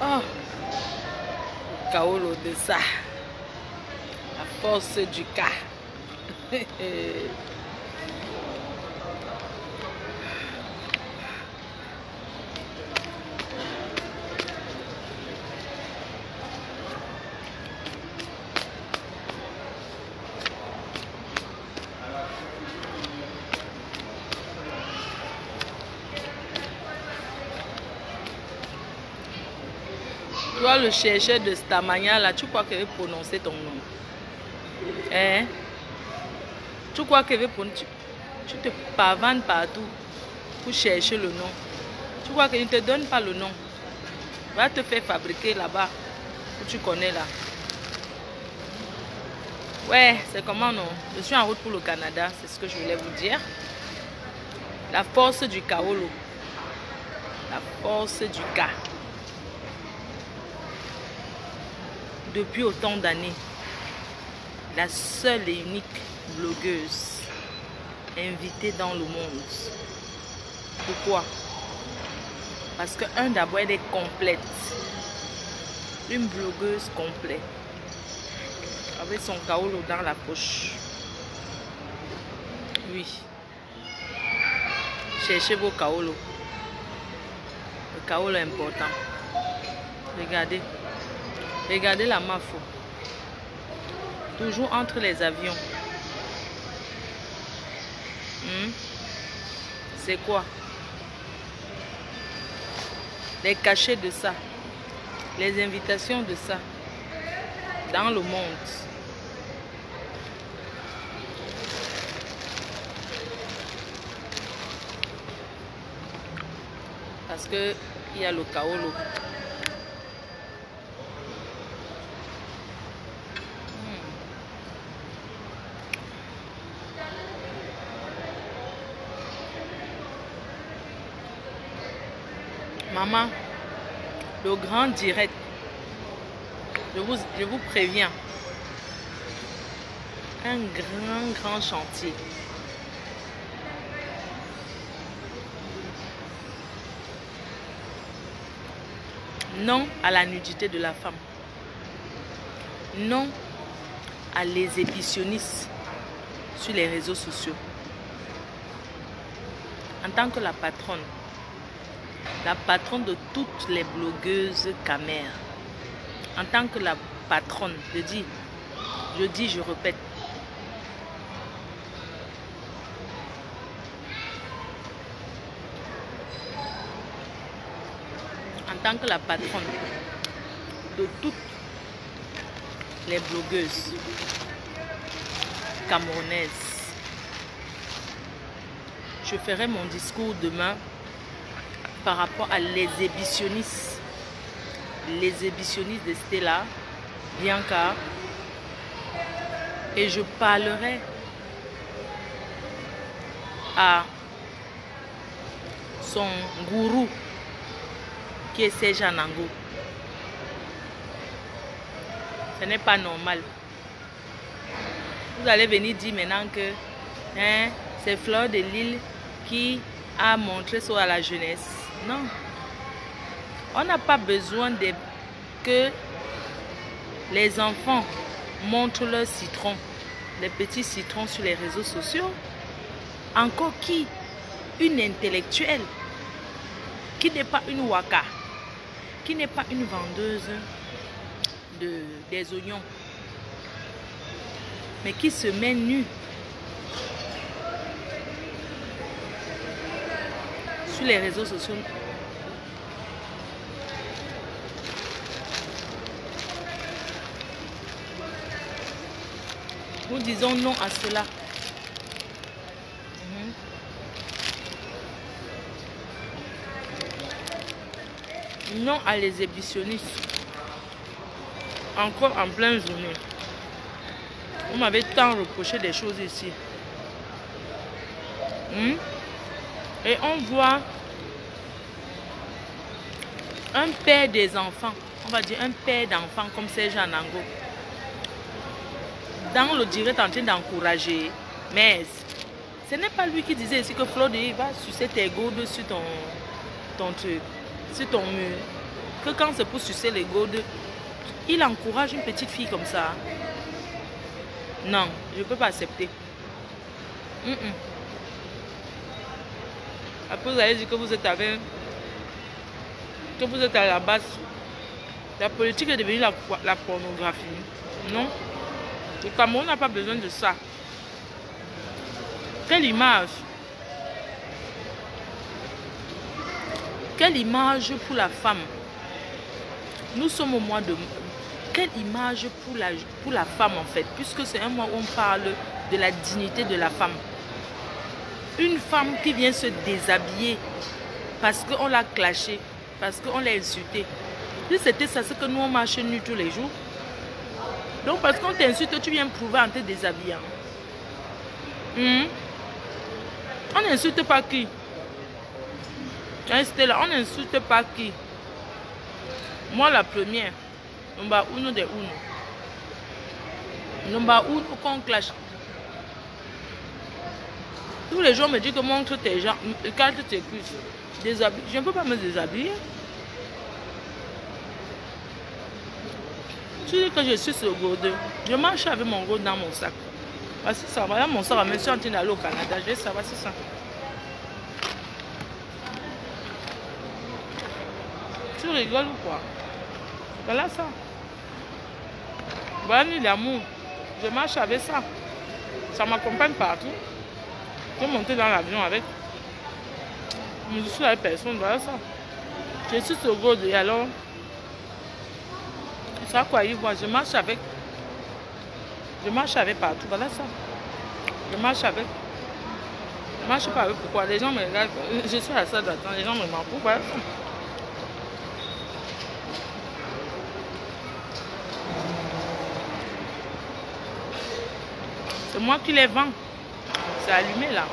Oh, Kaolo de ça, la force du cas. Toi, le chercheur de Stamania, là, tu crois qu'il veut prononcer ton nom? Hein? Tu crois qu'il veut prononcer? Tu te pavanes partout pour chercher le nom. Tu crois qu'il ne te donne pas le nom? Va te faire fabriquer là-bas, où tu connais là. Ouais, c'est comment non? Je suis en route pour le Canada, c'est ce que je voulais vous dire. La force du Kaolo. La force du cas. Depuis autant d'années, la seule et unique blogueuse invitée dans le monde. Pourquoi? Parce que d'abord, elle est complète. Une blogueuse complète. Avec son kaolo dans la poche. Oui. Cherchez vos kaolo. Le kaolo est important. Regardez. Regardez la mafo. Toujours entre les avions. C'est quoi? Les cachets de ça. Les invitations de ça. Dans le monde. Parce que il y a le kaolo. Maman, le grand direct Je vous préviens. Un grand chantier. Non à la nudité de la femme. Non à l'exhibitionnisme sur les réseaux sociaux. En tant que la patronne de toutes les blogueuses camères, en tant que la patronne, je dis, je répète, en tant que la patronne de toutes les blogueuses camerounaises, je ferai mon discours demain par rapport à l'exhibitionnisme de Stella, Bianca, et je parlerai à son gourou qui est Serge Anango. Ce n'est pas normal. Vous allez venir dire maintenant que c'est Fleur de Lille qui a montré ça à la jeunesse. Non. On n'a pas besoin que les enfants montrent leurs citrons, les petits citrons sur les réseaux sociaux. Encore qui? Une intellectuelle, qui n'est pas une waka, qui n'est pas une vendeuse des oignons, mais qui se met nue sur les réseaux sociaux. Nous disons non à cela. Non à l'exhibitionnisme. Encore en pleine journée. On m'avait tant reproché des choses ici. Et on voit un père des enfants, on va dire un père d'enfants comme Serge Anango, dans le direct en train d'encourager. Mais ce n'est pas lui qui disait ici que Fleur de Lille va sucer tes gourdes sur ton truc, sur ton mur. Que quand c'est pour sucer les gourdes, il encourage une petite fille comme ça. Non, je ne peux pas accepter. Après, vous allez dire que vous êtes avec... que vous êtes à la base. La politique est devenue la pornographie. Non. Le Cameroun n'a pas besoin de ça. Quelle image? Quelle image pour la femme? Nous sommes au mois de... Quelle image pour la femme en fait? Puisque c'est un mois où on parle de la dignité de la femme. Une femme qui vient se déshabiller parce qu'on l'a clashé, parce qu'on l'a insulté. Si c'était ça, c'est que nous on marche nus tous les jours. Donc parce qu'on t'insulte, tu viens prouver en te déshabillant. On n'insulte pas qui? Restez là, on n'insulte pas qui? Moi la première, number uno de uno. Number uno qu'on clash. Tous les jours me disent que montre tes jambes, écarte tes cuisses. Déshabille. Je ne peux pas me déshabiller. Tu dis que je suis sur le gourdin. Je marche avec mon gourdin dans mon sac. Voici ça. Voilà mon sac. Je suis en train d'aller au Canada. Je vais savoir si ça. Tu rigoles ou quoi? Voilà ça. Voilà l'amour. Je marche avec ça. Ça m'accompagne partout. Je vais monter dans l'avion avec. Je suis avec personne. Voilà ça. Je suis sur le gourdin et alors. Ça quoi il voit, je marche avec partout, voilà ça. Je marche pas avec pourquoi les gens me regardent, je suis à ça d'attendre, les gens me demandent pourquoi. C'est moi qui les vends, c'est allumé là.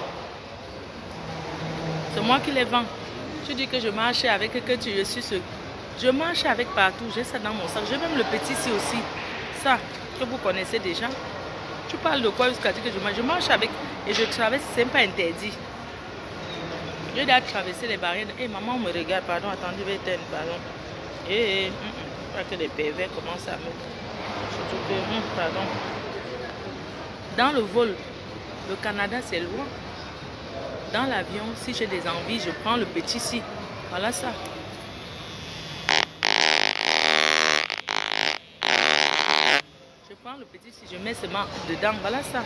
C'est moi qui les vends. Tu dis que je marche avec, que je suis ce Je marche avec partout. J'ai ça dans mon sac. J'ai même le petit ici aussi. Ça, que vous connaissez déjà. Tu parles de quoi jusqu'à dire que je marche? Je marche avec et je traverse. C'est pas interdit. Je dois traverser les barrières. Eh, maman me regarde. Pardon, attendez, je vais éteindre. Pardon. Pas que les pervers commencent à me... Surtout que... pardon. Dans le vol, le Canada, c'est loin. Dans l'avion, si j'ai des envies, je prends le petit ici. Voilà ça. Je prends le petit ici, je mets seulement dedans. Voilà ça.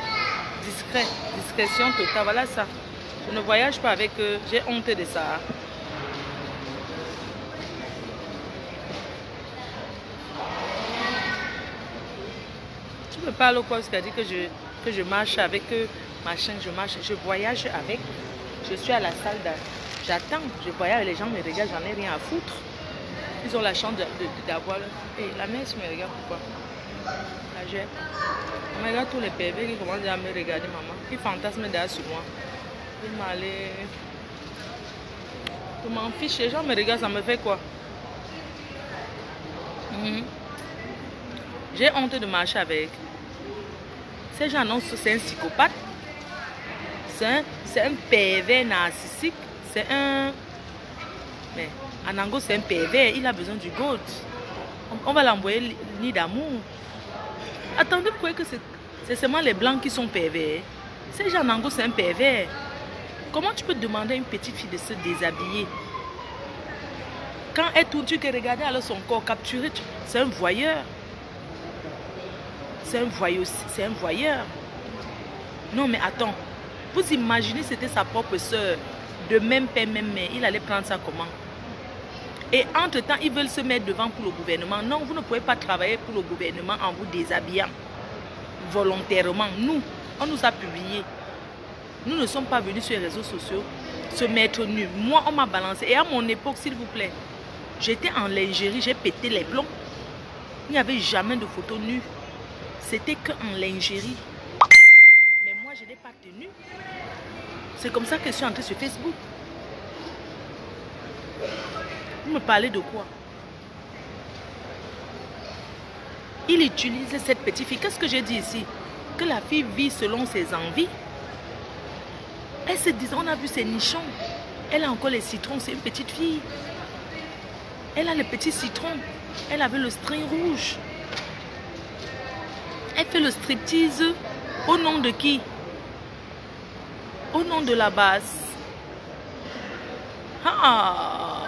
Discret. Discrétion totale. Voilà ça. Je ne voyage pas avec eux. J'ai honte de ça. Tu me parles quoi? Ce qu'a dit que je marche avec eux. Machin, je marche. Je voyage avec. Je suis à la salle. J'attends. Je voyage. Les gens me regardent. J'en ai rien à foutre. Ils ont la chance d'avoir... Hey, la mère me regarde pourquoi? La gère. On me regarde tous les pervers qui commencent à me regarder, maman. Qui fantasment derrière sur moi. Ils m'allaient... Je m'en fiche. Les gens me regardent, ça me fait quoi? J'ai honte de marcher avec. Ces gens, non, c'est un psychopathe. C'est un pervers narcissique. C'est un... Mais Anango, c'est un pervers. Il a besoin du goût. On va l'envoyer ni d'amour. Attendez, vous croyez que c'est seulement les blancs qui sont pervers? Ces gens, Anango, c'est un pervers. Comment tu peux demander à une petite fille de se déshabiller? Quand elle tourne, tu peux regarder alors son corps capturé. C'est un voyeur. C'est un voyeur. C'est un voyeur. Non, mais attends. Vous imaginez, c'était sa propre soeur. De même père, même mère. Il allait prendre ça comment? Et entre-temps, ils veulent se mettre devant pour le gouvernement. Non, vous ne pouvez pas travailler pour le gouvernement en vous déshabillant. Volontairement. Nous, on nous a publiés. Nous ne sommes pas venus sur les réseaux sociaux se mettre nus. Moi, on m'a balancé. Et à mon époque, s'il vous plaît, j'étais en lingerie, j'ai pété les plombs. Il n'y avait jamais de photos nues. C'était qu'en lingerie. Mais moi, je n'ai pas tenu. C'est comme ça que je suis entrée sur Facebook. Vous me parlez de quoi? Il utilise cette petite fille. Qu'est-ce que j'ai dit ici? Que la fille vit selon ses envies. Elle se dit, on a vu ses nichons. Elle a encore les citrons, c'est une petite fille. Elle a les petits citrons. Elle avait le string rouge. Elle fait le striptease au nom de qui? Au nom de la basse. Ah!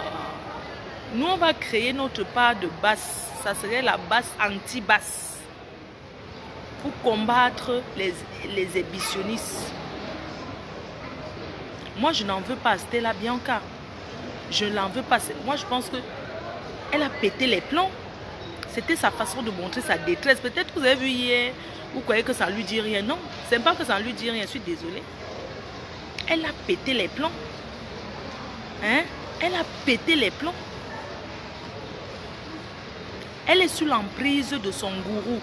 Nous, on va créer notre part de basse. Ça serait la basse anti-basse. Pour combattre les ébitionnistes. Moi, je n'en veux pas. Stella Bianca. Je n'en veux pas. Moi, je pense qu'elle a pété les plombs. C'était sa façon de montrer sa détresse. Peut-être que vous avez vu hier, vous croyez que ça ne lui dit rien. Non, c'est pas que ça ne lui dit rien. Je suis désolée. Elle a pété les plombs. Hein? Elle a pété les plombs. Elle est sous l'emprise de son gourou.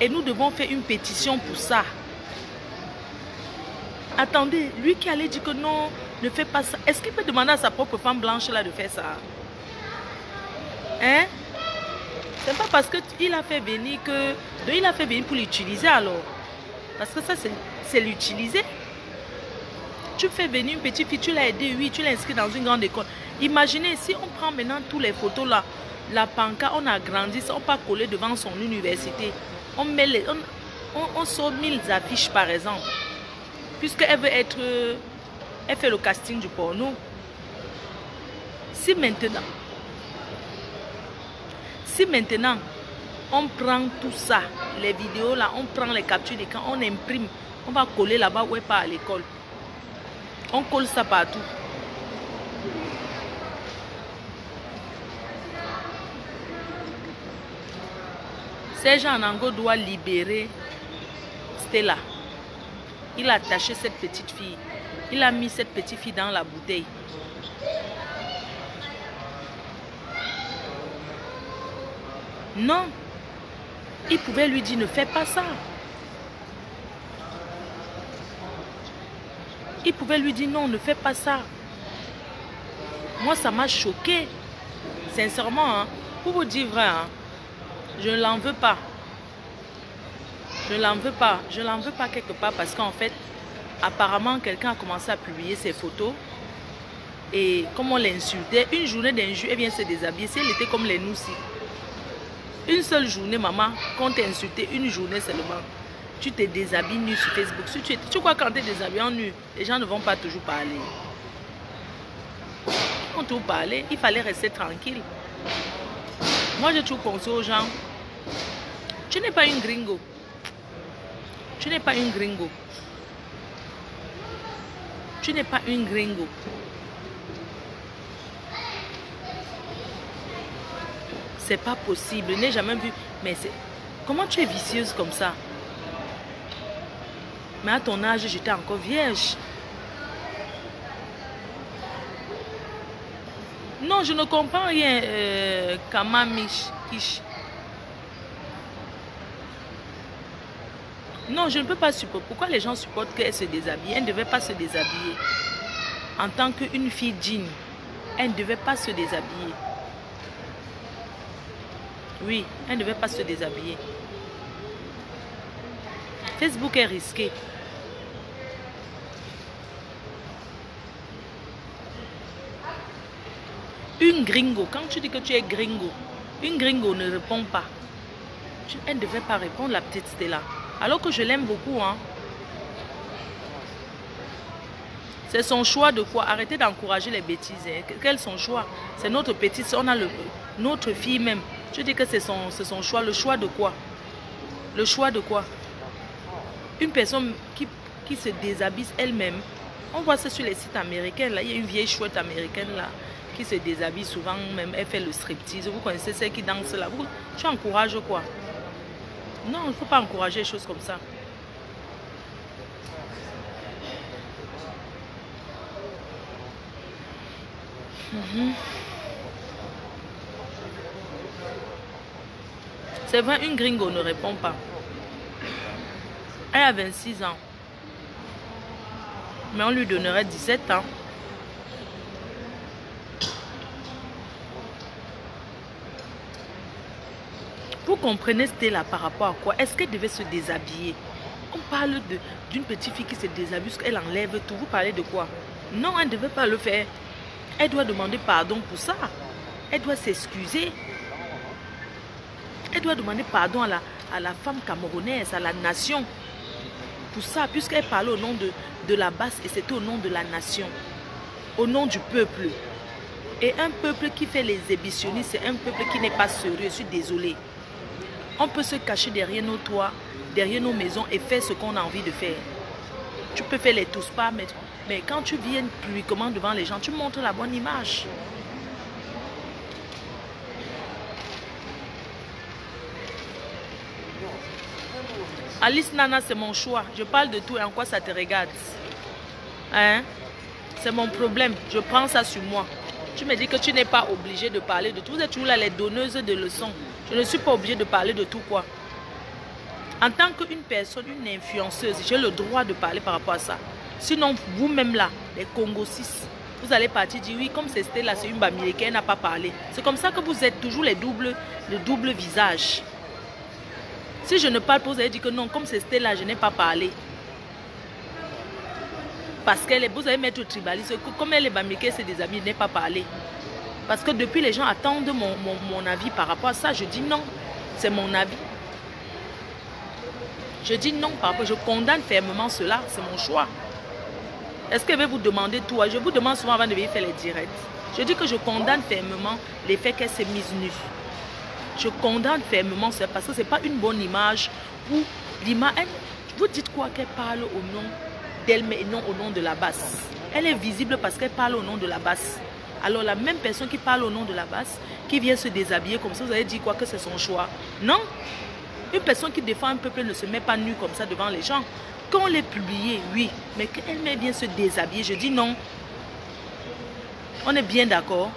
Et nous devons faire une pétition pour ça. Attendez, lui qui allait dire que non, ne fais pas ça. Est-ce qu'il peut demander à sa propre femme blanche là de faire ça? Hein? C'est pas parce qu'il a fait venir que... Donc il a fait venir pour l'utiliser alors. Parce que ça, c'est l'utiliser. Tu fais venir une petite fille, tu l'as aidée, oui, tu l'as inscrit dans une grande école. Imaginez, si on prend maintenant toutes les photos là, la pancarte, on a grandi, on pas collé devant son université. On met les... On sort 1000 affiches par exemple. Puisqu'elle veut être... Elle fait le casting du porno. Si maintenant, on prend tout ça, les vidéos là, on prend les captures d'écran, on imprime, on va coller là-bas où elle part à l'école. On colle ça partout. Serge Anango doit libérer Stella. Il a attaché cette petite fille. Il a mis cette petite fille dans la bouteille. Non. Il pouvait lui dire, ne fais pas ça. Il pouvait lui dire, non, ne fais pas ça. Moi, ça m'a choqué. Sincèrement, hein, pour vous dire vrai, hein, je ne l'en veux pas. Je ne l'en veux pas. Je ne l'en veux pas quelque part parce qu'en fait, apparemment, quelqu'un a commencé à publier ses photos. Et comme on l'insultait, une journée d'injure, elle vient se déshabiller. Si elle était comme les Noussi. Une seule journée, maman, quand t'es insulté, une journée seulement, tu te déshabilles nu sur Facebook. Si tu crois que quand tu es déshabillé en nu, les gens ne vont pas toujours parler. Quand tu parlais, il fallait rester tranquille. Moi, j'ai toujours pensé aux gens, tu n'es pas une gringo. Tu n'es pas une gringo. Tu n'es pas une gringo. C'est pas possible. Je n'ai jamais vu. Mais comment tu es vicieuse comme ça? Mais à ton âge, j'étais encore vierge. Non, je ne comprends rien, Kamamish. Non, je ne peux pas supporter. Pourquoi les gens supportent qu'elle se déshabille? Elle ne devait pas se déshabiller. En tant qu'une fille digne, elle ne devait pas se déshabiller. Oui, elle ne devait pas se déshabiller. Facebook est risqué. Une gringo, quand tu dis que tu es gringo, une gringo ne répond pas. Elle ne devait pas répondre, la petite Stella. Alors que je l'aime beaucoup, hein. C'est son choix de quoi? Arrêtez d'encourager les bêtises. Hein. Quel est son choix? C'est notre petite, on a notre fille même. Je dis que c'est son choix. Le choix de quoi? Le choix de quoi? Une personne qui se déshabille elle-même. On voit ça sur les sites américains. Là, il y a une vieille chouette américaine là qui se déshabille souvent même. Elle fait le striptease. Vous connaissez celle qui danse là. Tu encourages quoi? Non, il ne faut pas encourager les choses comme ça. C'est vrai, une gringo ne répond pas. Elle a 26 ans. Mais on lui donnerait 17 ans. Vous comprenez Stella par rapport à quoi? Est-ce qu'elle devait se déshabiller? On parle d'une petite fille qui se déshabille, elle enlève tout. Vous parlez de quoi? Non, elle ne devait pas le faire. Elle doit demander pardon pour ça. Elle doit s'excuser. Elle doit demander pardon à la femme camerounaise, à la nation. Pour ça, puisqu'elle parlait au nom de la basse et c'était au nom de la nation. Au nom du peuple. Et un peuple qui fait les exhibitionnistes, c'est un peuple qui n'est pas sérieux. Je suis désolée. On peut se cacher derrière nos toits, derrière nos maisons et faire ce qu'on a envie de faire. Tu peux faire les tous pas, mais quand tu viens publiquement devant les gens, tu montres la bonne image. Alice Nana, c'est mon choix. Je parle de tout et en quoi ça te regarde? Hein? C'est mon problème. Je prends ça sur moi. Tu me dis que tu n'es pas obligé de parler de tout. Vous êtes toujours là les donneuses de leçons. Je ne suis pas obligée de parler de tout quoi. En tant qu'une personne, une influenceuse, j'ai le droit de parler par rapport à ça. Sinon, vous-même là, les Congo 6, vous allez partir dire oui, comme c'était là, c'est une Bamileke, elle n'a pas parlé. C'est comme ça que vous êtes toujours le double visage. Si je ne parle pas, vous allez dire que non, comme c'était là, je n'ai pas parlé. Parce que vous allez mettre au tribalisme, comme elle est Bamileke, c'est des amis, je n'ai pas parlé. Parce que depuis, les gens attendent mon avis par rapport à ça. Je dis non, c'est mon avis. Je dis non par rapport, je condamne fermement cela, c'est mon choix. Est-ce que je vais vous demander tout? Je vous demande souvent avant de venir faire les directs. Je dis que je condamne fermement les faits qu'elle s'est mise nue. Je condamne fermement ça parce que ce n'est pas une bonne image. Ou l'image, vous dites quoi qu'elle parle au nom d'elle, mais non au nom de la basse. Elle est visible parce qu'elle parle au nom de la basse. Alors la même personne qui parle au nom de la basse, qui vient se déshabiller comme ça, vous allez dire quoi que c'est son choix? Non. Une personne qui défend un peuple ne se met pas nue comme ça devant les gens. Quand on l'ait publié, oui. Mais qu'elle vient se déshabiller, je dis non. On est bien d'accord.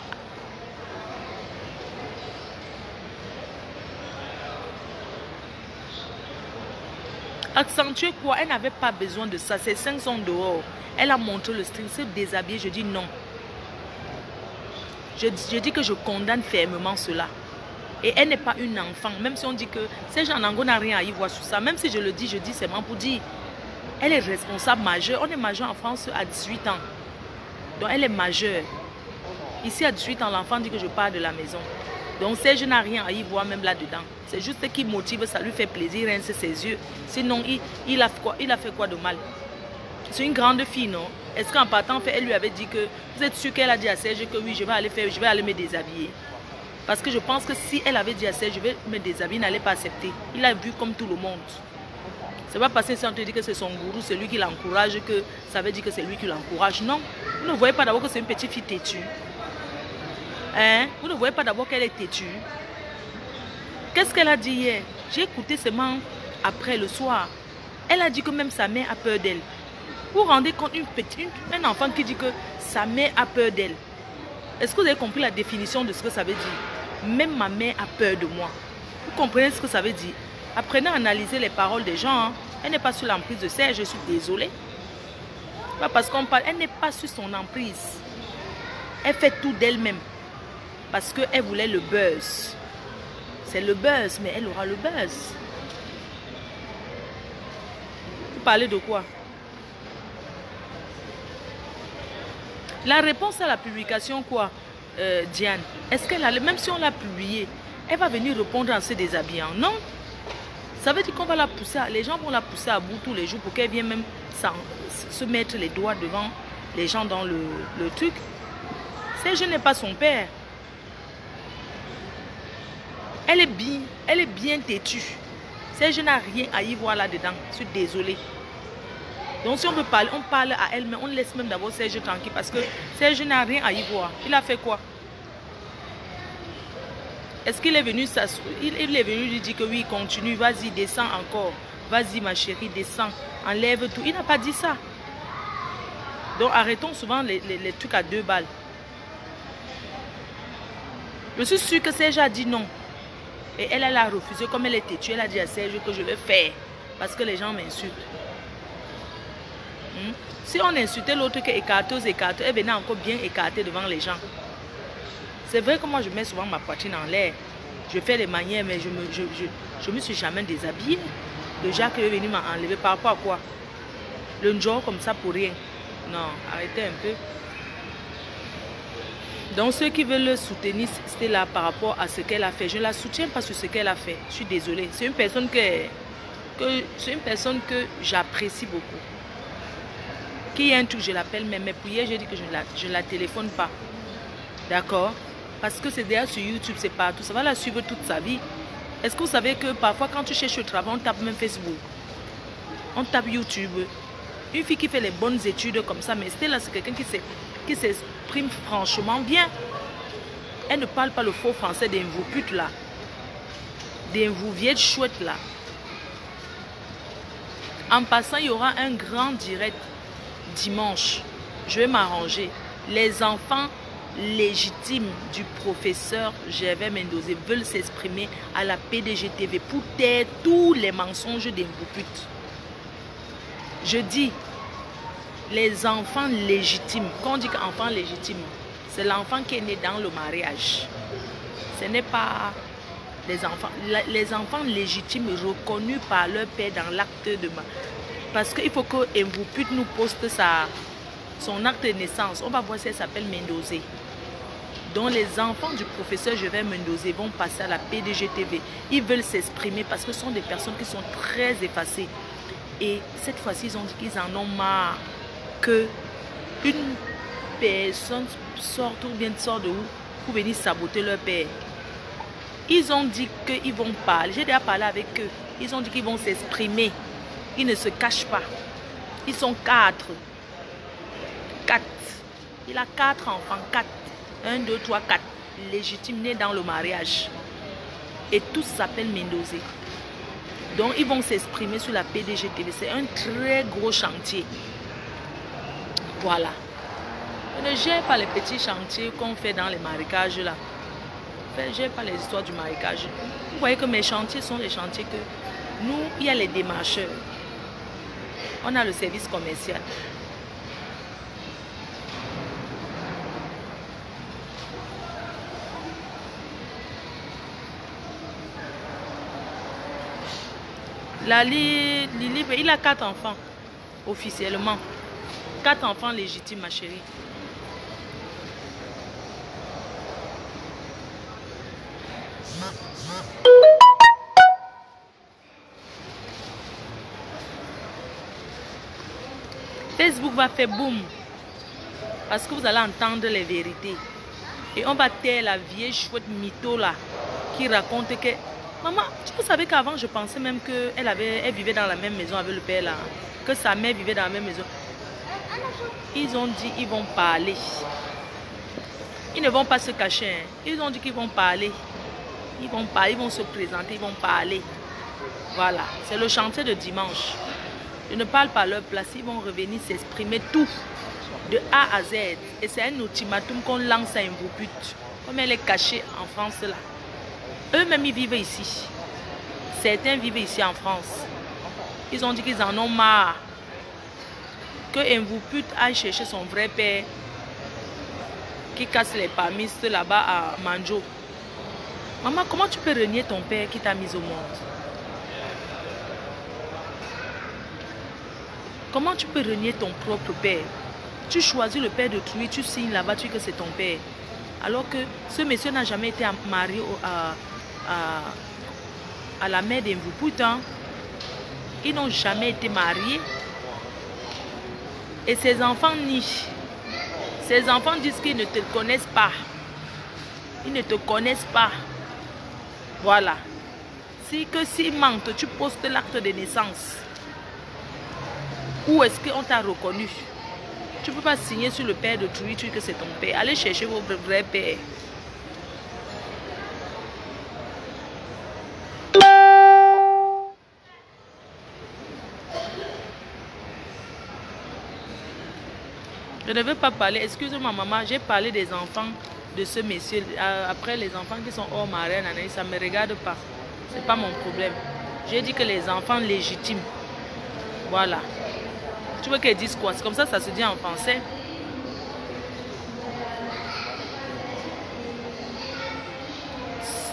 Accentuer quoi? Elle n'avait pas besoin de ça. Ses seins sont dehors. Elle a montré le string, se déshabiller, je dis non. Je dis que je condamne fermement cela. Et elle n'est pas une enfant. Même si on dit que ces gens n'ont rien à y voir sur ça. Même si je dis seulement pour dire. Elle est responsable majeure. On est majeur en France à 18 ans. Donc elle est majeure. Ici à 18 ans, l'enfant dit que je pars de la maison. Donc Serge n'a rien à y voir même là-dedans. C'est juste ce qui motive, ça lui fait plaisir, rince ses yeux. Sinon, il a fait quoi de mal? C'est une grande fille, non? Est-ce qu'en partant, elle lui avait dit que... Vous êtes sûr qu'elle a dit à Serge que oui, je vais aller me déshabiller? Parce que je pense que si elle avait dit à Serge, je vais me déshabiller, il n'allait pas accepter. Il a vu comme tout le monde. C'est pas parce que si on te dit que c'est son gourou, c'est lui qui l'encourage, que ça veut dire que c'est lui qui l'encourage. Non. Vous ne voyez pas d'abord que c'est une petite fille têtue. Hein? Vous ne voyez pas d'abord qu'elle est têtue. Qu'est-ce qu'elle a dit hier? J'ai écouté seulement après le soir. Elle a dit que même sa mère a peur d'elle. Vous vous rendez compte, un enfant qui dit que sa mère a peur d'elle. Est-ce que vous avez compris la définition de ce que ça veut dire? Même ma mère a peur de moi. Vous comprenez ce que ça veut dire? Apprenez à analyser les paroles des gens. Hein. Elle n'est pas sous l'emprise de Serge, je suis désolée. Pas parce qu'on parle, elle n'est pas sous son emprise. Elle fait tout d'elle-même. Parce qu'elle voulait le buzz. C'est le buzz, mais elle aura le buzz. Vous parlez de quoi? La réponse à la publication, quoi, Diane? Est-ce qu'elle a, même si on l'a publié, elle va venir répondre en se déshabillant? Non. Ça veut dire qu'on va la pousser, les gens vont la pousser à bout tous les jours pour qu'elle vienne même se mettre les doigts devant les gens dans le truc. Serge n'est pas son père. Elle est bien têtue. Serge n'a rien à y voir là-dedans. Je suis désolée. Donc si on veut parler, on parle à elle, mais on laisse même d'abord Serge tranquille parce que Serge n'a rien à y voir. Il a fait quoi? Est-ce qu'il est venu il est venu lui dire que oui, continue, vas-y, descends encore. Vas-y ma chérie, descends, enlève tout. Il n'a pas dit ça. Donc arrêtons souvent les trucs à 2 balles. Je suis sûre que Serge a dit non. Et elle a refusé, comme elle est têtue, elle a dit à Serge que je vais faire. Parce que les gens m'insultent. Si on insultait l'autre que écarteuse, elle venait encore bien écartée devant les gens. C'est vrai que moi je mets souvent ma poitrine en l'air. Je fais les manières, mais je me suis jamais déshabillée. Le Jacques est venu m'enlever par rapport à quoi? Le genre comme ça pour rien. Non, arrêtez un peu. Donc ceux qui veulent le soutenir, c'était là par rapport à ce qu'elle a fait. Je ne la soutiens pas sur ce qu'elle a fait. Je suis désolée. C'est une personne que j'apprécie beaucoup. Qu'il y a un truc, je l'appelle, mais pour hier, j'ai dit que je ne la téléphone pas. D'accord? Parce que c'est déjà sur YouTube, c'est partout. Ça va la suivre toute sa vie. Est-ce que vous savez que parfois, quand tu cherches le travail, on tape même Facebook. On tape YouTube. Une fille qui fait les bonnes études comme ça, mais c'était là, c'est quelqu'un qui s'exprime franchement bien. Elle ne parle pas le faux français d'un vous pute là. D'un vous vieille chouette là. En passant, il y aura un grand direct dimanche. Je vais m'arranger. Les enfants légitimes du professeur Gervais Mendoza veulent s'exprimer à la PDG-TV pour taire tous les mensonges des putes. Je dis, les enfants légitimes, quand on dit qu'enfant légitime, c'est l'enfant qui est né dans le mariage. Ce n'est pas les enfants légitimes reconnus par leur père dans l'acte de mariage. Parce qu'il faut que Mvuput nous poste son acte de naissance. On va voir si elle s'appelle Mendoza. Donc les enfants du professeur Gervais Mendoza vont passer à la PDG-TV. Ils veulent s'exprimer parce que ce sont des personnes qui sont très effacées. Et cette fois-ci, ils ont dit qu'ils en ont marre que une personne sorte ou bien sort de où pour venir saboter leur père. Ils ont dit qu'ils vont parler. J'ai déjà parlé avec eux. Ils ont dit qu'ils vont s'exprimer. Ils ne se cachent pas. Ils sont 4. 4. Il a 4 enfants. 4. 1, 2, 3, 4. Légitimes nés dans le mariage. Et tous s'appellent Mendoza. Donc ils vont s'exprimer sur la PDG-TV. C'est un très gros chantier. Voilà. Je ne gère pas les petits chantiers qu'on fait dans les marécages là. Je ne gère pas les histoires du marécage. Vous voyez que mes chantiers sont les chantiers que nous, il y a les démarcheurs. On a le service commercial. Lili, il a 4 enfants, officiellement. 4 enfants légitimes, ma chérie. Facebook va faire boum. Parce que vous allez entendre les vérités. Et on va taire la vieille chouette mytho là. Qui raconte que... Maman, vous savez qu'avant je pensais même qu'elle vivait dans la même maison avec le père là. Que sa mère vivait dans la même maison. Ils ont dit ils vont parler. Ils ne vont pas se cacher. Hein. Ils ont dit qu'ils vont parler. Ils vont parler, ils vont se présenter, ils vont parler. Voilà, c'est le chantier de dimanche. Je ne parle pas à leur place, ils vont revenir s'exprimer tout, de A à Z. Et c'est un ultimatum qu'on lance à Mvuput. Comme elle est cachée en France là. Eux-mêmes, ils vivent ici. Certains vivent ici en France. Ils ont dit qu'ils en ont marre. Que Mvuput aille chercher son vrai père qui casse les palmistes là-bas à Manjo. Maman, comment tu peux renier ton père qui t'a mis au monde? Comment tu peux renier ton propre père? Tu choisis le père de Trouy, tu signes là-bas, tu dis que c'est ton père. Alors que ce monsieur n'a jamais été marié à la mère d'Mvuput. Hein? Ils n'ont jamais été mariés. Et ses enfants nient. Ses enfants disent qu'ils ne te connaissent pas. Ils ne te connaissent pas. Voilà. S'ils mentent, tu postes l'acte de naissance. Où est-ce qu'on t'a reconnu? Tu ne peux pas signer sur le père de Trouy, tu dis que c'est ton père. Allez chercher votre vrai père. Je ne veux pas parler. Excuse-moi maman, j'ai parlé des enfants de ce monsieur. Après les enfants qui sont hors marraine, ça ne me regarde pas. Ce n'est pas mon problème. J'ai dit que les enfants légitimes. Voilà. Tu veux qu'elle dise quoi? C'est comme ça se dit en français.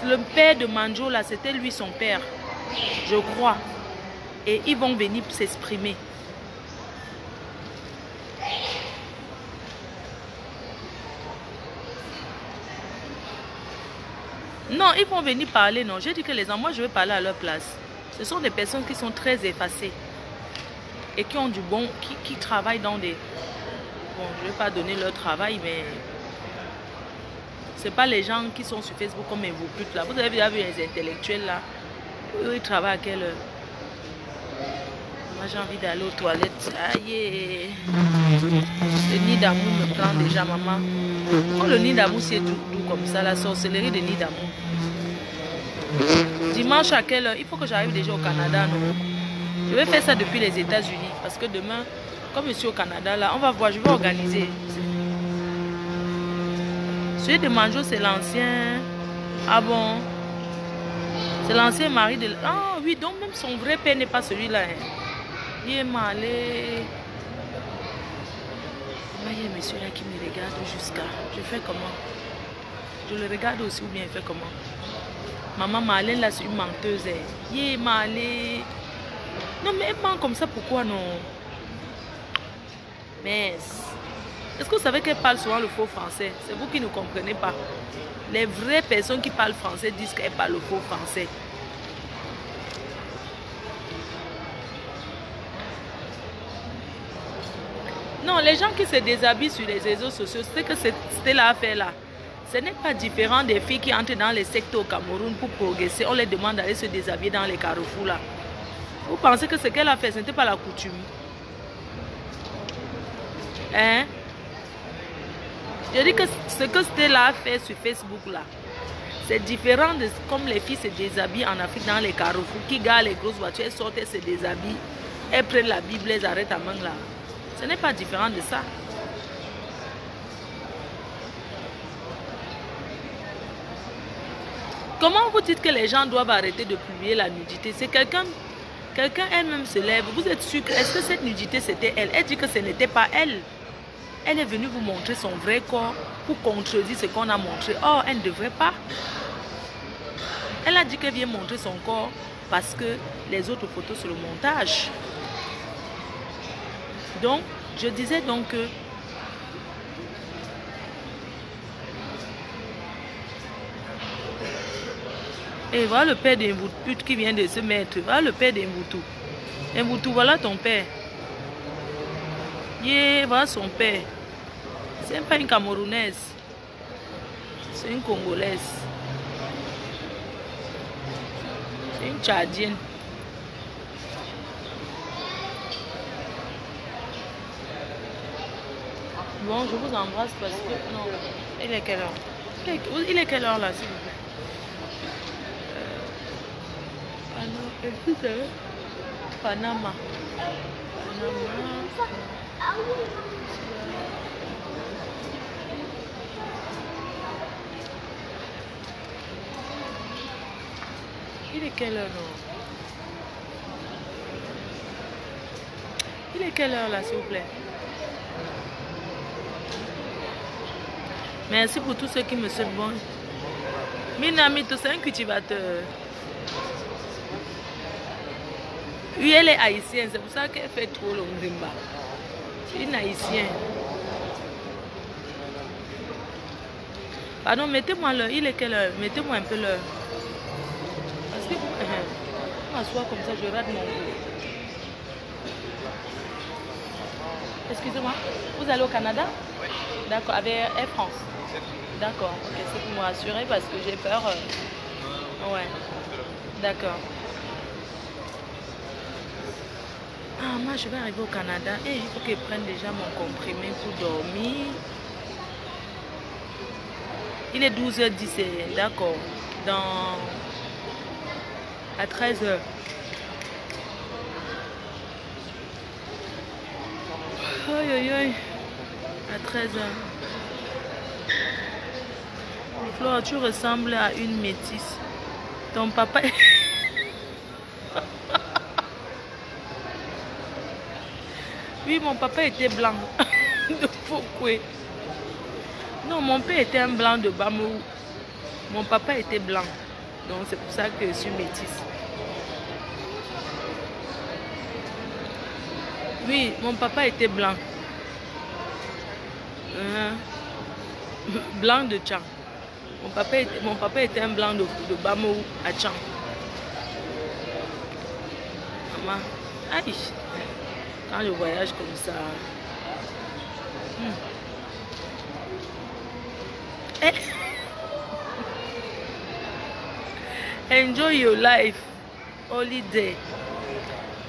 Le père de Manjo, là, c'était lui son père. Je crois. Et ils vont venir s'exprimer. Non, ils vont venir parler, non. J'ai dit que les enfants, moi je vais parler à leur place. Ce sont des personnes qui sont très effacées. Et qui ont du bon, qui travaillent dans des... Bon, je ne vais pas donner leur travail, mais... Ce n'est pas les gens qui sont sur Facebook comme Mvuput là. Vous avez déjà vu les intellectuels là. Eux, ils travaillent à quelle heure? Moi, j'ai envie d'aller aux toilettes. Aïe. Le nid d'amour me prend déjà, maman. Oh, le nid d'amour, c'est doux comme ça. La sorcellerie de nid d'amour. Dimanche à quelle heure? Il faut que j'arrive déjà au Canada, non? Je vais faire ça depuis les États-Unis. Parce que demain, comme je suis au Canada, là, on va voir, je vais organiser. Celui de Manjo, c'est l'ancien. Ah bon? C'est l'ancien mari de... Ah oui, donc même son vrai père n'est pas celui-là. Hein. Il est malé. Il y a un monsieur là qui me regarde jusqu'à... Je fais comment? Je le regarde aussi ou bien il fait comment? Maman Marlène là, c'est une menteuse. Hein. Il est malé. Non mais elle ment comme ça, pourquoi non? Mais... Est-ce que vous savez qu'elle parle souvent le faux français? C'est vous qui ne comprenez pas. Les vraies personnes qui parlent français disent qu'elles parlent le faux français. Non, les gens qui se déshabillent sur les réseaux sociaux, c'est que c'était l'affaire là. Ce n'est pas différent des filles qui entrent dans les sectes au Cameroun pour progresser. On les demande d'aller se déshabiller dans les carrefours là. Vous pensez que ce qu'elle a fait, ce n'était pas la coutume? Hein? Je dis que ce que Stella a fait sur Facebook là, c'est différent de comme les filles se déshabillent en Afrique dans les carrefours, qui gardent les grosses voitures, elles sortent, elles se déshabillent, elles prennent la Bible, elles arrêtent à main là. Ce n'est pas différent de ça. Comment vous dites que les gens doivent arrêter de publier la nudité? C'est quelqu'un elle-même se lève. Vous êtes sûr que, est-ce que cette nudité c'était elle? Elle dit que ce n'était pas elle. Elle est venue vous montrer son vrai corps pour contredire ce qu'on a montré. Or, elle ne devrait pas. Elle a dit qu'elle vient montrer son corps parce que les autres photos, c'est le montage. Donc, je disais donc que et voilà le père d'Mboutou qui vient de se mettre. Voilà le père d'Mboutou. Mboutou, voilà ton père. Yeah, voilà son père. C'est pas une Camerounaise. C'est une Congolaise. C'est une Tchadienne. Bon, je vous embrasse parce que... Non, il est quelle heure? Il est quelle heure là, s'il vous plaît? Panama. Il est quelle heure? Il est quelle heure là, s'il vous plaît? Merci pour tous ceux qui me souhaitent bon. Minamito, c'est un cultivateur. Oui, elle est haïtienne, c'est pour ça qu'elle fait trop le Mzimba. C'est une haïtienne. Pardon, mettez-moi l'heure. Il est quelle heure? Mettez-moi un peu l'heure. Parce que je m'assois comme ça, je rate mon cours. Excusez-moi, vous allez au Canada? Oui. D'accord, avec Air France? D'accord, ok, c'est pour me rassurer parce que j'ai peur. Ouais, d'accord. Ah, moi je vais arriver au Canada et il faut que je prenne déjà mon comprimé pour dormir. Il est 12h10, d'accord. À 13h. Aïe aïe aïe. À 13h. Flore, tu ressembles à une métisse. Ton papa... Oui, mon papa était blanc. De Fokwe. Non, mon père était un blanc de Bamou. Mon papa était blanc. Donc c'est pour ça que je suis métisse. Oui, mon papa était blanc. Blanc de Tchang. Mon papa était un blanc de Bamou à Tchang. Maman, aïe. Quand je voyage comme ça. Enjoy your life. Holiday.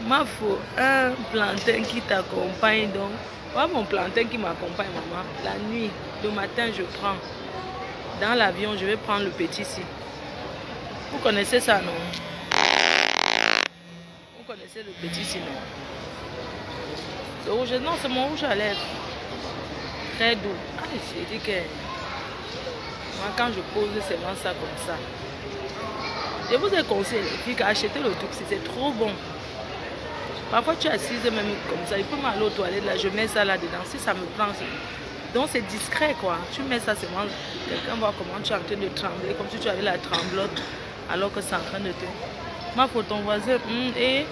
Ma faut un plantain qui t'accompagne donc. Voilà mon plantain qui m'accompagne, maman. La nuit, le matin, je prends. Dans l'avion, je vais prendre le petit ici. Vous connaissez ça, non? Vous connaissez le petit ici, non? Le rouge, non, c'est mon rouge à lèvres. Très doux. Ah, j'ai dit que... Moi, quand je pose, c'est vraiment ça comme ça. Je vous ai conseillé, les filles, acheter le truc, c'est trop bon. Parfois, tu es assise même comme ça. Il peut m'aller aux toilettes, là, je mets ça là-dedans. Si ça me prend, donc c'est discret, quoi. Tu mets ça, c'est moi. Quelqu'un voit comment tu es en train de trembler, comme si tu avais la tremblote, alors que c'est en train de te... Ma pour ton voisin, et...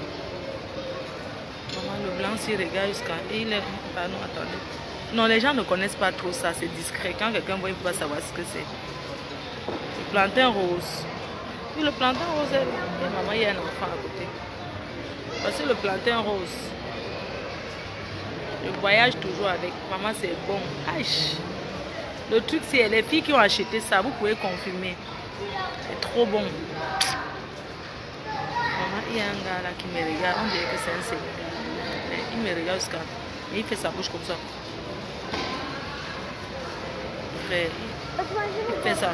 Maman, le blanc s'y regarde jusqu'à... Et il est... Pardon, attendez. Non, les gens ne connaissent pas trop ça, c'est discret. Quand quelqu'un voit, il ne peut pas savoir ce que c'est. Le plantain rose. Oui, le plantain rose, et maman, il y a un enfant à côté. Parce que le plantain rose, je voyage toujours avec. Maman, c'est bon. Aïe. Le truc, c'est les filles qui ont acheté ça, vous pouvez confirmer. C'est trop bon. Maman, il y a un gars là qui me regarde. On dirait que c'est un Sénégalais. Il me regarde jusqu'à... Et il fait sa bouche comme ça. Il fait ça.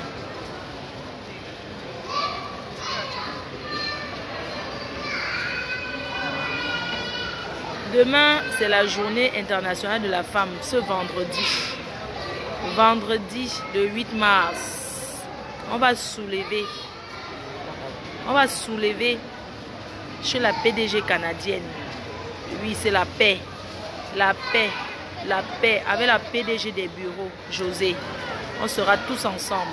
Demain, c'est la journée internationale de la femme, ce vendredi. Vendredi, le 8 mars. On va soulever. Chez la PDG canadienne. Oui, c'est la paix. La paix. La paix. Avec la PDG des bureaux, José. On sera tous ensemble.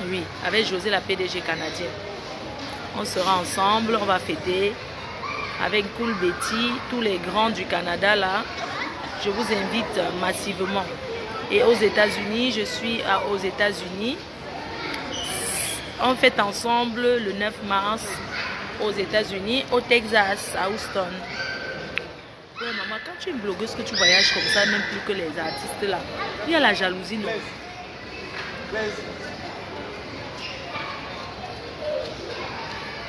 Oui, avec José, la PDG canadienne. On sera ensemble, on va fêter avec Cool Betty, tous les grands du Canada là. Je vous invite massivement. Et aux États-Unis, je suis aux États-Unis. On fête ensemble le 9 mars aux États-Unis, au Texas, à Houston. Ouais, maman, quand tu es une blogueuse, que tu voyages comme ça, même plus que les artistes là, il y a la jalousie, non?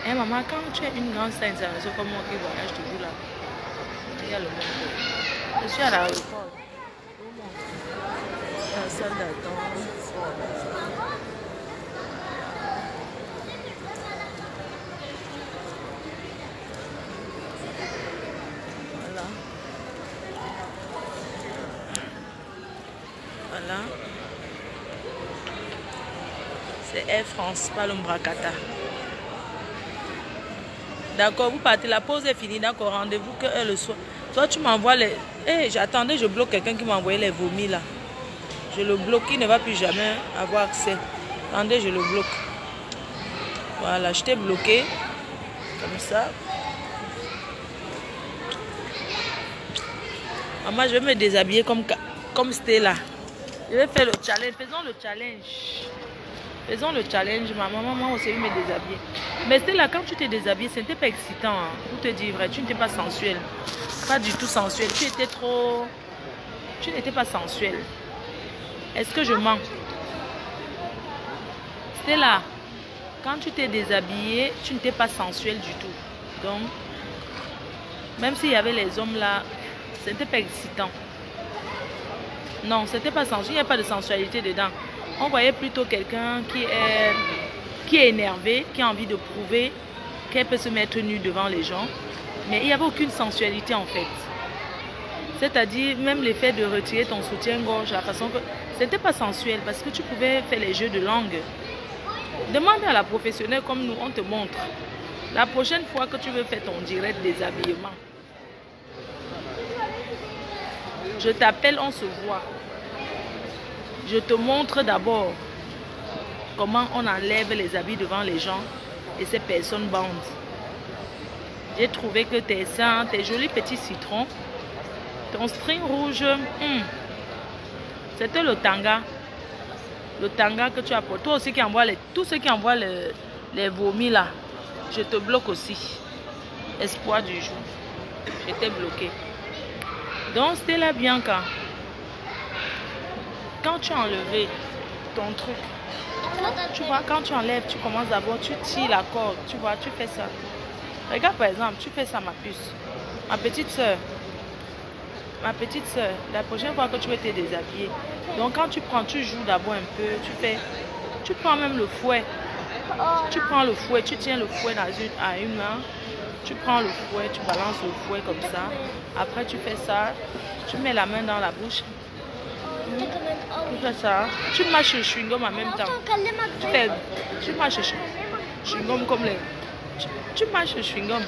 Eh maman, quand tu es une grande star internationale comme moi qui voyage toujours là, il y a le monde. Je suis à l'aéroport. La salle d'attente. Voilà. Voilà. C'est Air France, pas l'Umbracata. D'accord, vous partez, la pause est finie, d'accord, rendez-vous que le soir. Toi, tu m'envoies les... Eh, j'attendais, je bloque quelqu'un qui m'a envoyé les vomis là. Je le bloque, il ne va plus jamais avoir accès. Attendez, je le bloque. Voilà, je t'ai bloqué. Comme ça. Maman, je vais me déshabiller comme Stella. Je vais faire le challenge. Faisons le challenge. Faisons le challenge, maman. Moi aussi, je vais me déshabiller. Mais Stella, quand tu t'es déshabillée, ce n'était pas excitant. Hein, pour te dire vrai, tu n'étais pas sensuelle. Pas du tout sensuelle. Tu étais trop... Tu n'étais pas sensuelle. Est-ce que je mens? Stella, quand tu t'es déshabillée, tu n'étais pas sensuelle du tout. Donc, même s'il y avait les hommes là, ce n'était pas excitant. Non, ce n'était pas sensuel. Il n'y a pas de sensualité dedans. On voyait plutôt quelqu'un qui est énervé, qui a envie de prouver qu'elle peut se mettre nue devant les gens. Mais il n'y avait aucune sensualité en fait. C'est-à-dire, même l'effet de retirer ton soutien-gorge, la façon que... Ce n'était pas sensuel parce que tu pouvais faire les jeux de langue. Demande à la professionnelle comme nous, on te montre. La prochaine fois que tu veux faire ton direct déshabillement, je t'appelle, on se voit. Je te montre d'abord comment on enlève les habits devant les gens et ces personnes bandent. J'ai trouvé que tes seins, tes jolis petits citrons, ton string rouge, c'était le tanga. Le tanga que tu as pour toi aussi qui envoie tous ceux qui envoient les vomis là, je te bloque aussi. Espoir du jour. J'étais bloqué. Donc Stella Bianca, quand tu as enlevé ton truc, tu vois, quand tu enlèves, tu commences d'abord, tu tires la corde, tu vois, tu fais ça. Regarde par exemple, tu fais ça ma puce. Ma petite soeur, la prochaine fois que tu veux te déshabiller, donc quand tu prends, tu joues d'abord un peu, tu prends même le fouet. Tu prends le fouet, tu tiens le fouet à une main, tu prends le fouet, tu balances le fouet comme ça. Après tu fais ça, tu mets la main dans la bouche. Tu fais ça, tu mâches le chewing-gum en même temps. Tu mâches le chewing-gum comme les... Tu mâches le chewing-gum.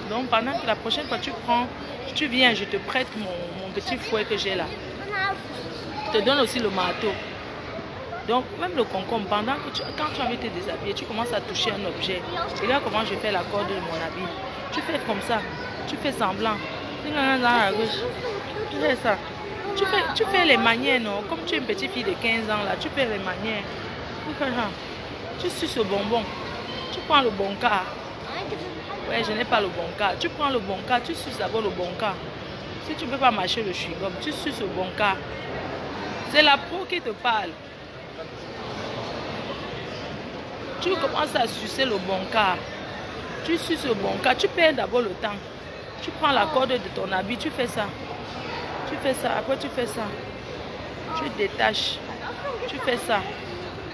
Donc pendant que la prochaine fois tu viens, je te prête mon petit fouet que j'ai là. Je te donne aussi le marteau. Donc même le concombre, quand tu as envie de te déshabiller, tu commences à toucher un objet. Regarde comment je fais la corde de mon habit. Tu fais comme ça, tu fais semblant. Tu dans la gauche. Tu fais ça. Tu fais les manières, non? Comme tu es une petite fille de 15 ans là, tu fais les manières. Tu suces le bonbon. Tu prends le bon cas. Ouais, je n'ai pas le bon cas. Tu prends le bon cas, tu suces d'abord le bon cas. Si tu ne peux pas mâcher le chewing-gum, tu suces le bon cas. C'est la peau qui te parle. Tu commences à sucer le bon cas. Tu suces le bon cas. Tu perds d'abord le temps. Tu prends la corde de ton habit, tu fais ça. Tu fais ça, après tu fais ça. Tu détaches. Tu fais ça.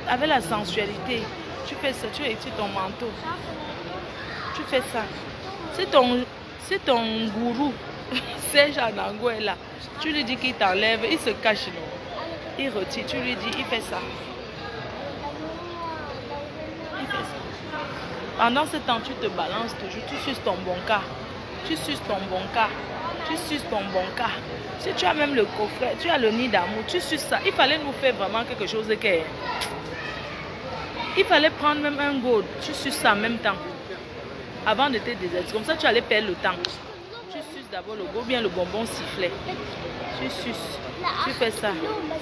Avec la sensualité. Tu fais ça, tu étires ton manteau. Tu fais ça. C'est ton gourou, Serge Anango est là. Tu lui dis qu'il t'enlève, il se cache, non? Il retire, tu lui dis, il fait ça. Il fait ça. Pendant ce temps, tu te balances toujours, tu suces ton bon cas. Tu suces ton bon cas. Tu suces ton bon cas. Si tu as même le coffret, tu as le nid d'amour, tu suces ça. Il fallait nous faire vraiment quelque chose que... Il fallait prendre même un gold, tu suces ça en même temps. Avant de te déshabiller. Comme ça, tu allais perdre le temps. Tu suces d'abord le beau, bien le bonbon sifflet. Tu suces. Tu fais ça.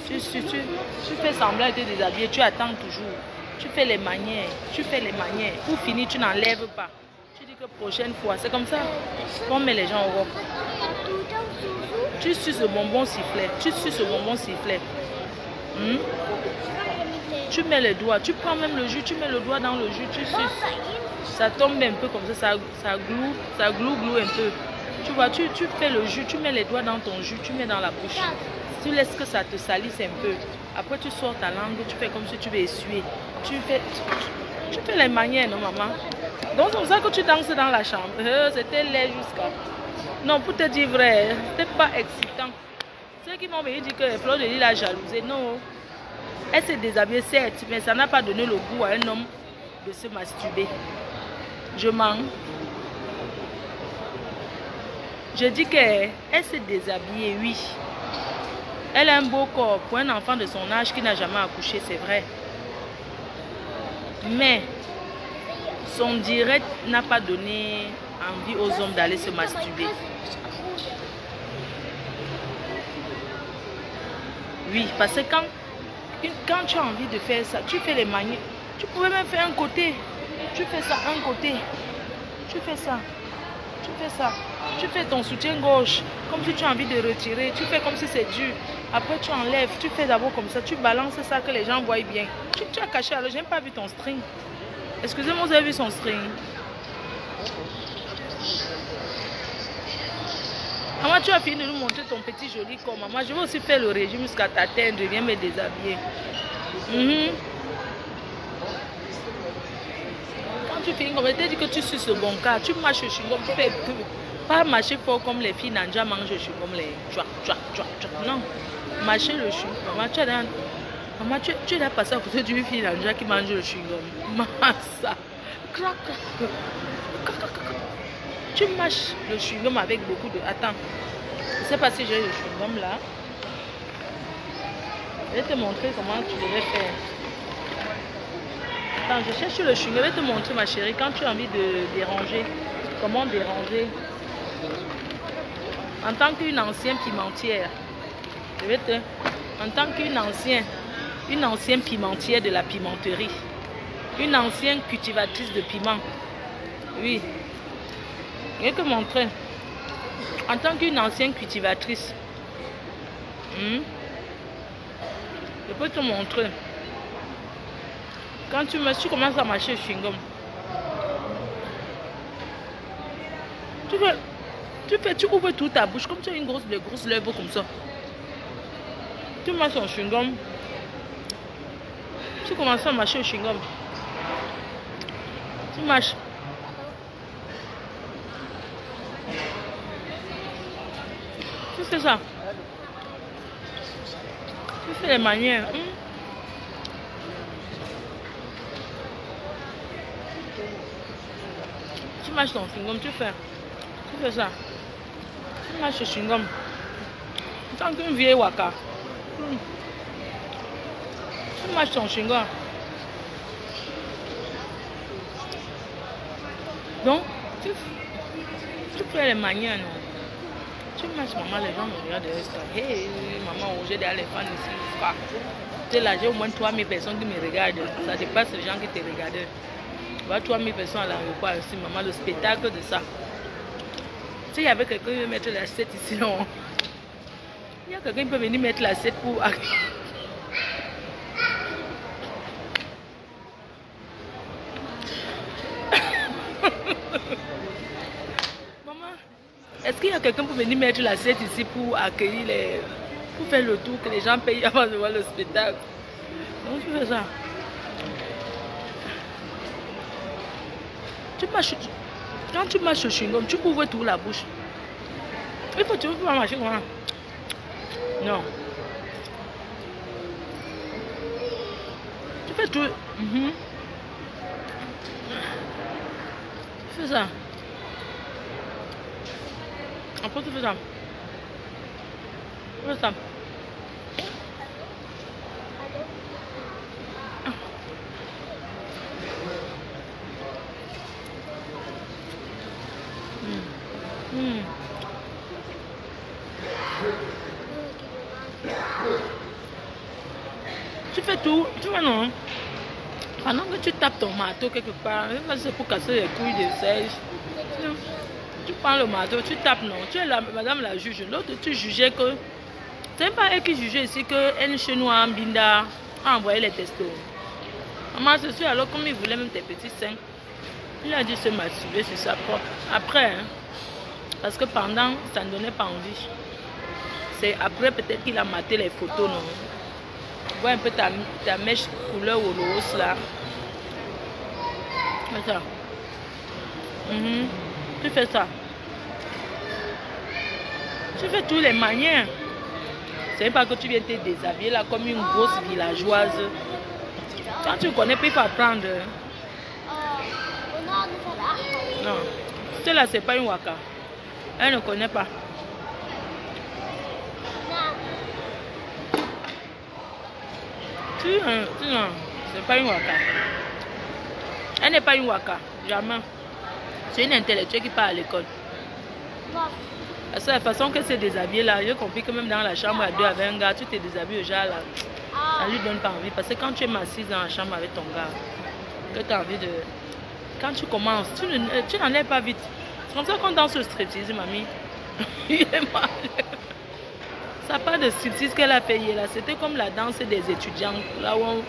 Tu suces. Tu fais semblant de te déshabiller. Tu attends toujours. Tu fais les manières. Tu fais les manières. Pour finir, tu n'enlèves pas. Tu dis que prochaine fois. C'est comme ça qu'on met les gens au robe. Tu suces le bonbon sifflet. Tu suces le bonbon sifflet. Tu mets les doigts. Tu prends même le jus. Tu mets le doigt dans le jus. Tu suces. Ça tombe un peu comme ça. Ça gloue un peu. Tu vois, tu fais le jus, tu mets les doigts dans ton jus, tu mets dans la bouche. Tu laisses que ça te salisse un peu. Après, tu sors ta langue, tu fais comme si tu veux essuyer. Tu fais les manières, non, maman? Donc, c'est comme ça que tu danses dans la chambre. C'était laid jusqu'à... Non, pour te dire vrai, c'était pas excitant. Ceux qui m'ont dit que Fleur de Lys a jalousé, non. Elle s'est déshabillée, certes, mais ça n'a pas donné le goût à un homme de se masturber. Je mens. Je dis qu'elle s'est déshabillée, oui. Elle a un beau corps pour un enfant de son âge qui n'a jamais accouché, c'est vrai. Mais son direct n'a pas donné envie aux hommes d'aller se masturber. Oui, parce que quand tu as envie de faire ça, tu fais les manières. Tu pouvais même faire un côté. Tu fais ça un côté. Tu fais ça. Tu fais ça. Tu fais ton soutien-gauche, comme si tu as envie de retirer. Tu fais comme si c'est dur. Après, tu enlèves. Tu fais d'abord comme ça. Tu balances ça que les gens voient bien. Tu as caché. Alors, je n'ai pas vu ton string. Excusez-moi, vous avez vu son string? Maman, tu as fini de nous montrer ton petit joli corps. Maman, je vais aussi faire le régime jusqu'à ta tête. Je viens me déshabiller. Quand tu finis, comme je t'ai dit que tu suces le bon cas, tu marches au chewing-gum, tu fais peu. Pas marcher fort comme les filles Nanja mangent le chewing-gum, les non. Marcher le chewing-gum. Maman, tu es passé à côté d'une fille Nanja qui mange le chewing-gum. Massa. Tu marches le chewing-gum avec beaucoup de... Attends. Je ne sais pas si j'ai le chewing-gum là. Je vais te montrer comment tu devrais faire. Attends, je cherche le chewing-gum. Je vais te montrer, ma chérie, quand tu as envie de déranger. Comment déranger? En tant qu'une ancienne pimentière, en tant qu'une ancienne pimentière de la pimenterie, une ancienne cultivatrice de piment, oui, je vais te montrer. En tant qu'une ancienne cultivatrice, je peux te montrer. Quand tu commences à mâcher le chewing-gum, tu ouvres toute ta bouche comme tu as une grosse lèvre comme ça. Tu mâches ton chewing-gum. Tu commences à mâcher le chewing-gum. Tu mâches. Tu fais ça. Tu fais les manières. Tu mâches ton chewing-gum, tu fais ça. Tu mâches le chewing-gum. Tant qu'une vieille waka. Tu mâches ton chewing-gum. Donc, tu fais les manières, non? Tu mâches, maman, les gens me regardent de reste. Hey, maman, j'ai des éléphants ici. Tu es là, j'ai au moins 3000 personnes qui me regardent. Ça dépasse les gens qui te regardent. Tu vois, 3000 personnes à l'aéroport aussi, maman, le spectacle de ça. Tu sais, il y avait quelqu'un qui veut mettre l'assiette ici, non? Il y a quelqu'un qui peut venir mettre l'assiette pour... Maman, est-ce qu'il y a quelqu'un pour venir mettre l'assiette ici pour accueillir les... pour faire le tour, que les gens payent avant de voir le spectacle? Donc tu fais ça. Tu mâches... Quand tu mâches le chewing-gum, tu ouvres tout la bouche. Il faut que tu ouvres la mâcher comment? Non. Tu fais tout. Tu fais ça. Après tu fais ça. Tu fais ça. Tu fais tout, tu vois non? Pendant que tu tapes ton marteau quelque part, c'est pour casser les couilles de sèche. Tu prends le marteau, tu tapes non. Tu es la madame la juge. L'autre tu jugeais que c'est pas elle qui jugeait ici que elle chez nous en Binda a envoyé les testos. Maman c'est sûr alors comme il voulait même tes petits seins, il a dû se masturber sur sa propre. Après, hein, parce que pendant ça ne donnait pas envie. C'est après peut-être qu'il a maté les photos non. Vois un peu ta mèche couleur au rose là. Fais ça. Tu fais ça. Tu fais toutes les manières. C'est pas que tu viens te déshabiller là comme une grosse villageoise. Quand tu connais, puis il faut apprendre. Non. Celle-là, c'est pas une waka. Elle ne connaît pas. Non, c'est pas une waka. Elle n'est pas une waka, jamais. C'est une intellectuelle qui part à l'école. C'est la façon que c'est déshabillé là. J'ai compris que même dans la chambre à deux avec un gars, tu t'es déshabillé au genre là. Ça lui donne pas envie. Parce que quand tu es assise dans la chambre avec ton gars, que tu as envie de. Quand tu commences, tu n'enlèves pas vite. C'est comme ça qu'on danse le striptease, mamie. Il est mal. Ça part de striptease qu'elle a payé là. C'était comme la danse des étudiants. Là où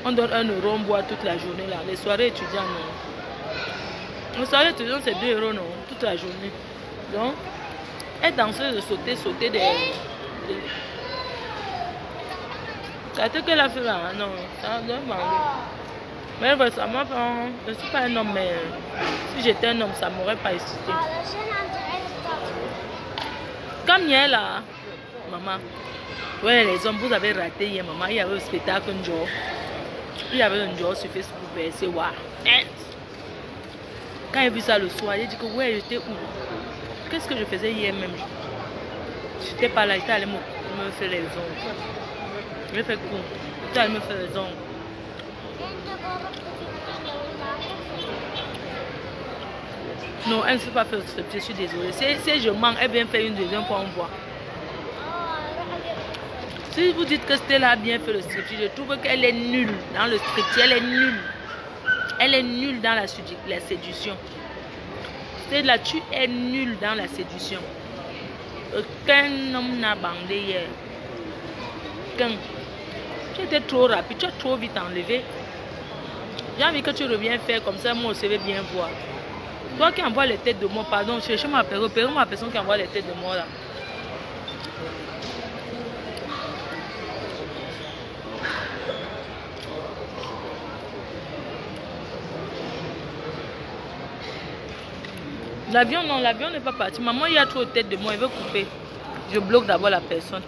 on donne 1 euro, on boit toute la journée là. Les soirées étudiantes, non. Les soirées étudiantes, c'est 2 euros, non. Toute la journée. Donc, elle dansait de sauter des... C'est ce qu'elle a fait là. Non, ça doit manger. Mais récemment, je ne suis pas un homme, mais si j'étais un homme, ça ne m'aurait pas excité. Comme hier là, maman, ouais, les hommes, vous avez raté hier, maman, il y avait un spectacle, un jour. Il y avait un jour sur Facebook, c'est waouh. Quand j'ai vu ça le soir, j'ai dit que ouais, j'étais où? Qu'est-ce que je faisais hier même? J'étais pas là, j'étais allée me faire les ongles. Je fais quoi? J'étais allée me faire les ongles. Non, elle ne sait pas faire le striptease, je suis désolée. Si je manque, elle vient faire une deuxième fois, on voit. Si vous dites que Stella a bien fait le striptease, je trouve qu'elle est nulle dans le striptease. Elle est nulle. Elle est nulle dans la séduction. Stella, tu es nulle dans la séduction. Aucun homme n'a bandé hier. Tu étais trop rapide, tu as trop vite enlevé. J'ai envie que tu reviennes faire comme ça, moi je vais bien voir. Toi qui envoies les têtes de moi, pardon, cherchez ma personne qui envoie les têtes de moi là. L'avion, non, l'avion n'est pas parti. Maman, il y a trop de têtes de moi, il veut couper. Je bloque d'abord la personne.